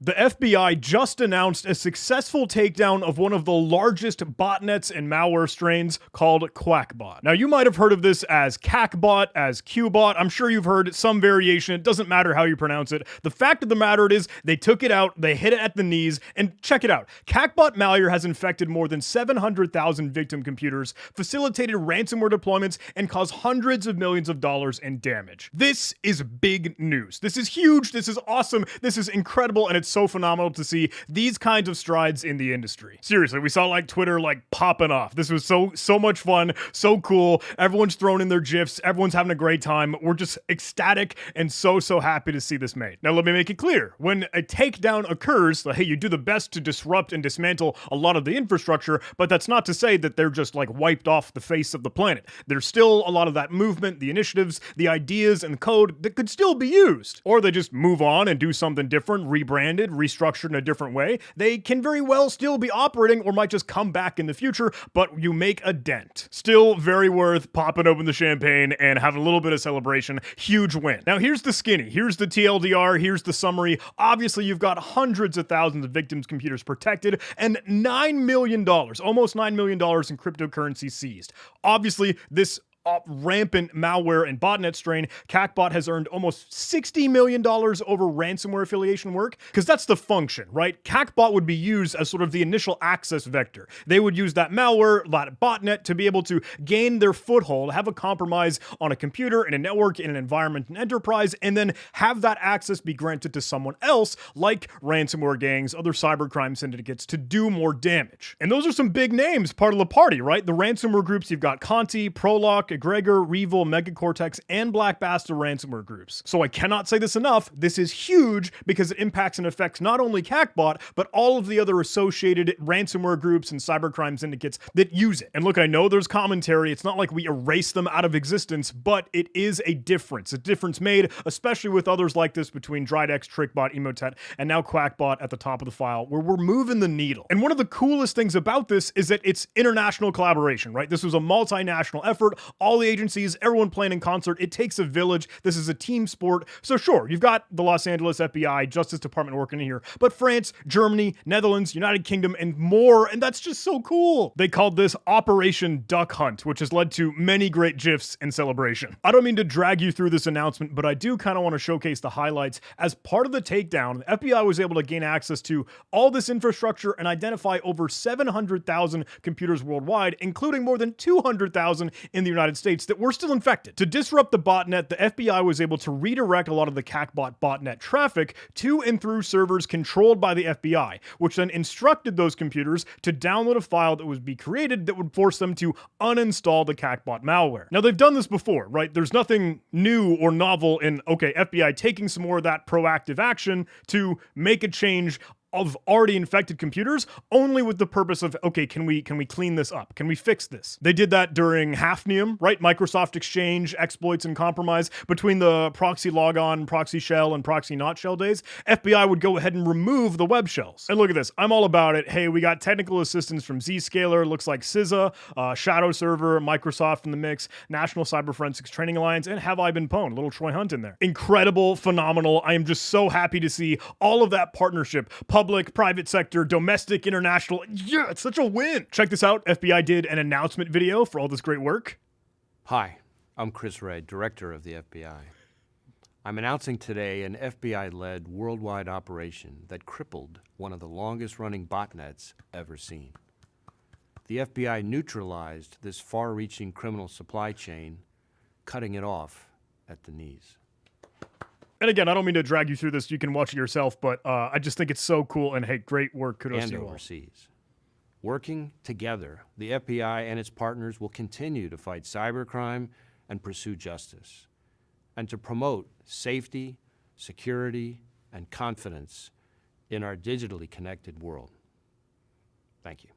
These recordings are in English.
The FBI just announced a successful takedown of one of the largest botnets and malware strains called Quackbot. Now, you might have heard of this as CACbot, as Qbot. I'm sure you've heard some variation. It doesn't matter how you pronounce it. The fact of the matter is they took it out, they hit it at the knees, and check it out. CACbot malware has infected more than 700,000 victim computers, facilitated ransomware deployments, and caused hundreds of millions of dollars in damage. This is big news. This is huge. This is awesome. This is incredible, and it's so phenomenal to see these kinds of strides in the industry. Seriously, we saw like Twitter like popping off. This was so much fun, so cool. Everyone's throwing in their GIFs. Everyone's having a great time. We're just ecstatic and so happy to see this made. Now, let me make it clear. When a takedown occurs, hey, you do the best to disrupt and dismantle a lot of the infrastructure, but that's not to say that they're just like wiped off the face of the planet. There's still a lot of that movement, the initiatives, the ideas, and code that could still be used. Or they just move on and do something different, rebranded, restructured in a different way. They can very well still be operating or might just come back in the future, but you make a dent. Still very worth popping open the champagne and having a little bit of celebration. Huge win. Now here's the skinny. Here's the TLDR. Here's the summary. Obviously, you've got hundreds of thousands of victims' computers protected and $9 million, almost $9 million in cryptocurrency seized. Obviously, this rampant malware and botnet strain, CACbot has earned almost $60 million over ransomware affiliation work, because that's the function, right? CACbot would be used as sort of the initial access vector. They would use that malware, that botnet, to be able to gain their foothold, have a compromise on a computer, in a network, in an environment, an enterprise, and then have that access be granted to someone else, like ransomware gangs, other cybercrime syndicates, to do more damage. And those are some big names, part of the party, right? The ransomware groups, you've got Conti, Prolock, Gregor, Revil, Megacortex, and Black Bastard ransomware groups. So I cannot say this enough, this is huge because it impacts and affects not only CACbot, but all of the other associated ransomware groups and cybercrime syndicates that use it. And look, I know there's commentary, it's not like we erase them out of existence, but it is a difference made, especially with others like this between Drydex, Trickbot, Emotet, and now Quackbot at the top of the file, where we're moving the needle. And one of the coolest things about this is that it's international collaboration, right? This was a multinational effort, all the agencies, everyone playing in concert. It takes a village. This is a team sport. So sure, you've got the Los Angeles FBI, Justice Department working in here, but France, Germany, Netherlands, United Kingdom, and more, and that's just so cool. They called this Operation Duck Hunt, which has led to many great GIFs in celebration. I don't mean to drag you through this announcement, but I do kind of want to showcase the highlights. As part of the takedown, the FBI was able to gain access to all this infrastructure and identify over 700,000 computers worldwide, including more than 200,000 in the United States that were still infected. To disrupt the botnet, the FBI was able to redirect a lot of the CACbot botnet traffic to and through servers controlled by the FBI, which then instructed those computers to download a file that would be created that would force them to uninstall the CACbot malware. Now, they've done this before, right? There's nothing new or novel in, okay, FBI taking some more of that proactive action to make a change of already infected computers, only with the purpose of, okay, can we clean this up? Can we fix this? They did that during Hafnium, right? Microsoft Exchange, exploits, and compromise. Between the proxy logon, proxy shell, and proxy not shell days, FBI would go ahead and remove the web shells. And look at this, I'm all about it. Hey, we got technical assistance from Zscaler, looks like CISA, Shadow Server, Microsoft in the mix, National Cyber Forensics Training Alliance, and Have I Been Pwned? Little Troy Hunt in there. Incredible, phenomenal. I am just so happy to see all of that partnership, public, private sector, domestic, international. Yeah, it's such a win. Check this out. FBI did an announcement video for all this great work. Hi, I'm Chris Wray, Director of the FBI. I'm announcing today an FBI-led worldwide operation that crippled one of the longest-running botnets ever seen. The FBI neutralized this far-reaching criminal supply chain, cutting it off at the knees. And again, I don't mean to drag you through this. You can watch it yourself, but I just think it's so cool. And hey, great work. Kudos to you all. Overseas. Working together, the FBI and its partners will continue to fight cybercrime and pursue justice, and to promote safety, security, and confidence in our digitally connected world. Thank you.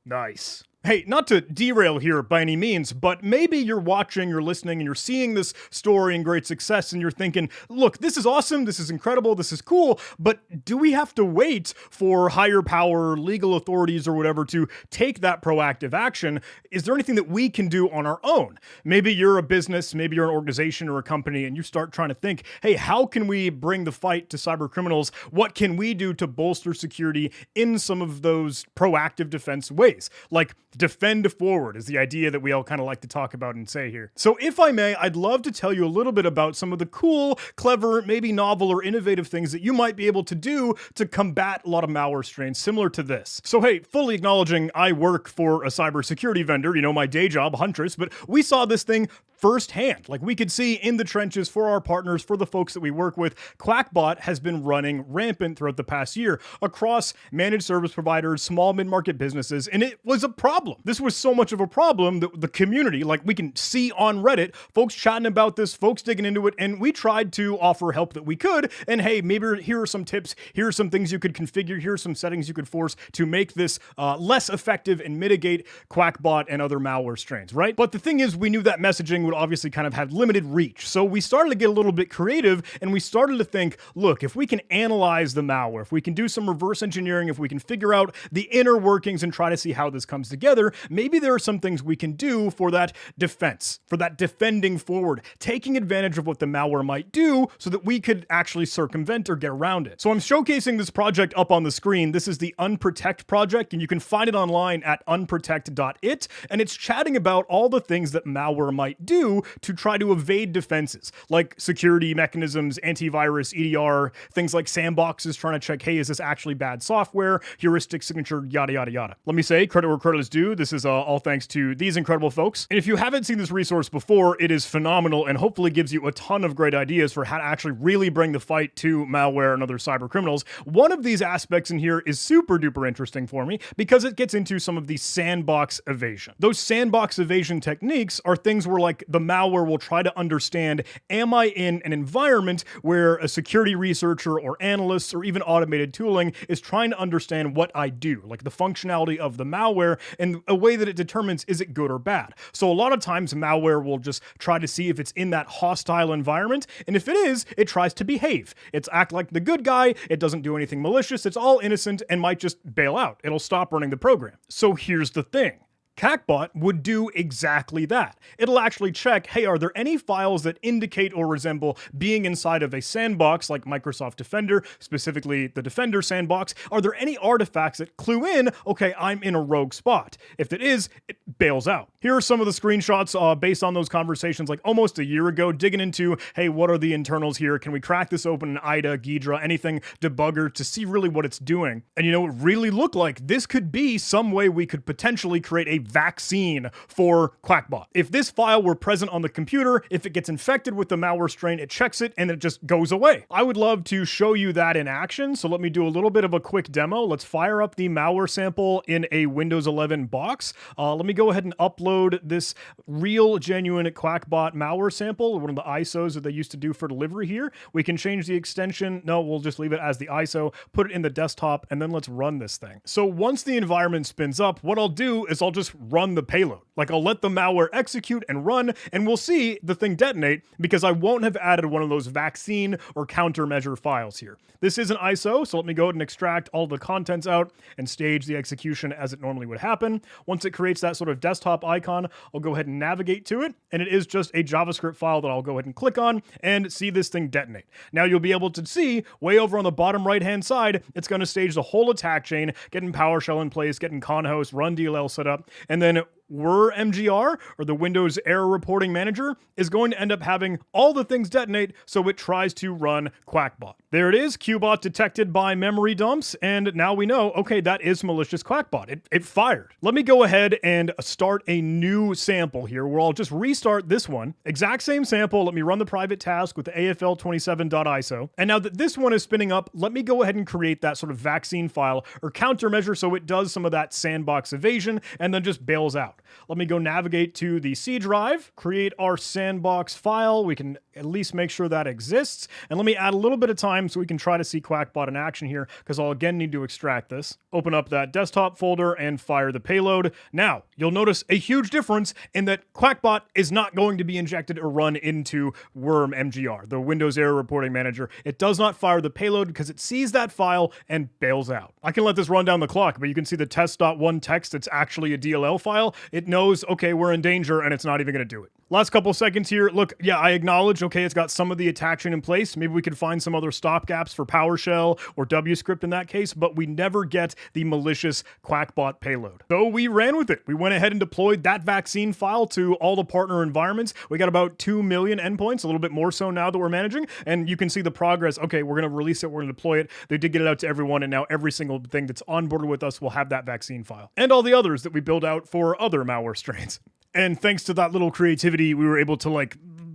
Nice. Hey, not to derail here by any means, but maybe you're watching, you're listening, and you're seeing this story and great success, and you're thinking, look, this is awesome, this is incredible, this is cool, but do we have to wait for higher power, legal authorities, or whatever to take that proactive action? Is there anything that we can do on our own? Maybe you're a business, maybe you're an organization or a company, and you start trying to think, hey, how can we bring the fight to cyber criminals? What can we do to bolster security in some of those proactive defense ways? Like, defend forward is the idea that we all kind of like to talk about and say here. So if I may, I'd love to tell you a little bit about some of the cool, clever, maybe novel or innovative things that you might be able to do to combat a lot of malware strains similar to this. So hey, fully acknowledging I work for a cybersecurity vendor, my day job, Huntress, but we saw this thing firsthand. Like we could see in the trenches for our partners, for the folks that we work with, QuackBot has been running rampant throughout the past year across managed service providers, small mid-market businesses, and it was a problem. This was so much of a problem that the community, like we can see on Reddit, folks chatting about this, folks digging into it, and we tried to offer help that we could, and hey, maybe here are some tips, here are some things you could configure, here are some settings you could force to make this less effective and mitigate QuackBot and other malware strains, right? But the thing is, we knew that messaging would obviously kind of have limited reach. So we started to get a little bit creative and we started to think, look, if we can analyze the malware, if we can do some reverse engineering, if we can figure out the inner workings and try to see how this comes together, maybe there are some things we can do for that defense, for that defending forward, taking advantage of what the malware might do so that we could actually circumvent or get around it. So I'm showcasing this project up on the screen. This is the Unprotect project and you can find it online at unprotect.it, and it's chatting about all the things that malware might do to try to evade defenses, like security mechanisms, antivirus, EDR, things like sandboxes trying to check, hey, is this actually bad software, heuristic signature, yada, yada, yada. Let me say, credit where credit is due. This is all thanks to these incredible folks. And if you haven't seen this resource before, it is phenomenal and hopefully gives you a ton of great ideas for how to actually really bring the fight to malware and other cyber criminals. One of these aspects in here is super duper interesting for me because it gets into some of the sandbox evasion. Those sandbox evasion techniques are things where like the malware will try to understand, am I in an environment where a security researcher or analyst or even automated tooling is trying to understand what I do, like the functionality of the malware and a way that it determines is it good or bad. So a lot of times malware will just try to see if it's in that hostile environment, and if it is, it tries to behave. It's act like the good guy, it doesn't do anything malicious, it's all innocent and might just bail out. It'll stop running the program. So here's the thing. QuackBot would do exactly that. It'll actually check, hey, are there any files that indicate or resemble being inside of a sandbox like Microsoft Defender, specifically the Defender sandbox? Are there any artifacts that clue in, okay, I'm in a rogue spot? If it is, it bails out. Here are some of the screenshots based on those conversations like almost a year ago, digging into, hey, what are the internals here? Can we crack this open in IDA, Ghidra, anything, debugger to see really what it's doing? And it really looked like this could be some way we could potentially create a vaccine for QuackBot. If this file were present on the computer, if it gets infected with the malware strain, it checks it and it just goes away. I would love to show you that in action, so let me do a little bit of a quick demo. Let's fire up the malware sample in a Windows 11 box. Let me go ahead and upload this real, genuine QuackBot malware sample, one of the ISOs that they used to do for delivery here. We can change the extension. No, we'll just leave it as the ISO, put it in the desktop, and then let's run this thing. So once the environment spins up, what I'll do is I'll just run the payload. Like I'll let the malware execute and run, and we'll see the thing detonate because I won't have added one of those vaccine or countermeasure files here. This is an ISO, so let me go ahead and extract all the contents out and stage the execution as it normally would happen. Once it creates that sort of desktop icon, I'll go ahead and navigate to it, and it is just a JavaScript file that I'll go ahead and click on and see this thing detonate. Now you'll be able to see way over on the bottom right-hand side, it's going to stage the whole attack chain, getting PowerShell in place, getting conhost, run DLL set up, and then MGR, or the Windows Error Reporting Manager, is going to end up having all the things detonate, so it tries to run QuackBot. There it is, QBot detected by memory dumps, and now we know, okay, that is malicious QuackBot. It fired. Let me go ahead and start a new sample here, where I'll just restart this one. Exact same sample, let me run the private task with the AFL27.iso, and now that this one is spinning up, let me go ahead and create that sort of vaccine file, or countermeasure, so it does some of that sandbox evasion, and then just bails out. out. Let me go navigate to the C drive, create our sandbox file. We can at least make sure that exists. And let me add a little bit of time so we can try to see Quackbot in action here, because I'll again need to extract this. Open up that desktop folder and fire the payload. Now, you'll notice a huge difference in that Quackbot is not going to be injected or run into Worm MGR, the Windows Error Reporting Manager. It does not fire the payload because it sees that file and bails out. I can let this run down the clock, but you can see the test.1 text, it's actually a DLL file. It knows, okay, we're in danger, and it's not even going to do it. Last couple seconds here. Look, yeah, I acknowledge, okay, it's got some of the attack chain in place. Maybe we could find some other stopgaps for PowerShell or WScript in that case, but we never get the malicious Quackbot payload. So we ran with it. We went ahead and deployed that vaccine file to all the partner environments. We got about 2 million endpoints, a little bit more so now that we're managing, and you can see the progress. Okay, we're going to release it, we're going to deploy it. They did get it out to everyone, and now every single thing that's onboarded with us will have that vaccine file. And all the others that we build out for other malware strains. And thanks to that little creativity, we were able to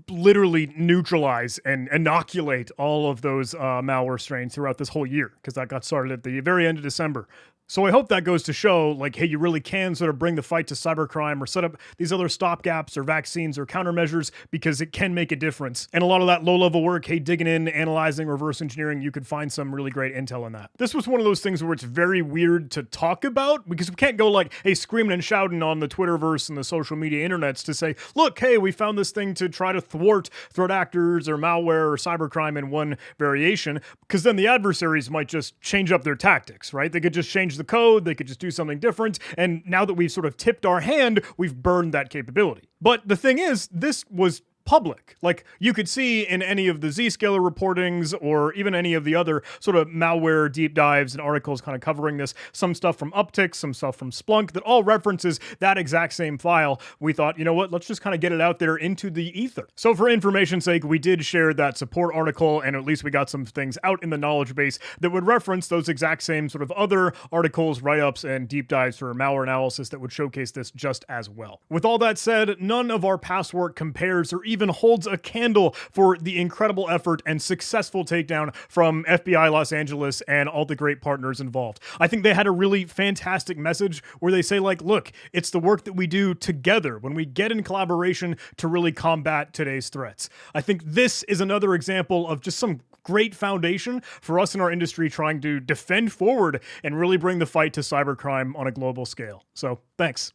literally neutralize and inoculate all of those malware strains throughout this whole year, because that got started at the very end of December. So I hope that goes to show, hey, you really can sort of bring the fight to cybercrime or set up these other stopgaps or vaccines or countermeasures, because it can make a difference. And a lot of that low-level work, hey, digging in, analyzing, reverse engineering, you could find some really great intel in that. This was one of those things where it's very weird to talk about, because we can't go hey, screaming and shouting on the Twitterverse and the social media internets to say, look, hey, we found this thing to try to thwart threat actors or malware or cybercrime in one variation, because then the adversaries might just change up their tactics, right? They could just change the code, they could just do something different, and now that we've sort of tipped our hand, we've burned that capability. But the thing is, this was public. You could see in any of the Zscaler reportings or even any of the other sort of malware deep dives and articles kind of covering this, some stuff from Uptick, some stuff from Splunk, that all references that exact same file. We thought, you know what, let's just kind of get it out there into the ether. So for information's sake, we did share that support article, and at least we got some things out in the knowledge base that would reference those exact same sort of other articles, write-ups, and deep dives for malware analysis that would showcase this just as well. With all that said, none of our past work compares or even holds a candle for the incredible effort and successful takedown from FBI Los Angeles and all the great partners involved. I think they had a really fantastic message where they say, look, it's the work that we do together when we get in collaboration to really combat today's threats. I think this is another example of just some great foundation for us in our industry trying to defend forward and really bring the fight to cybercrime on a global scale. So thanks.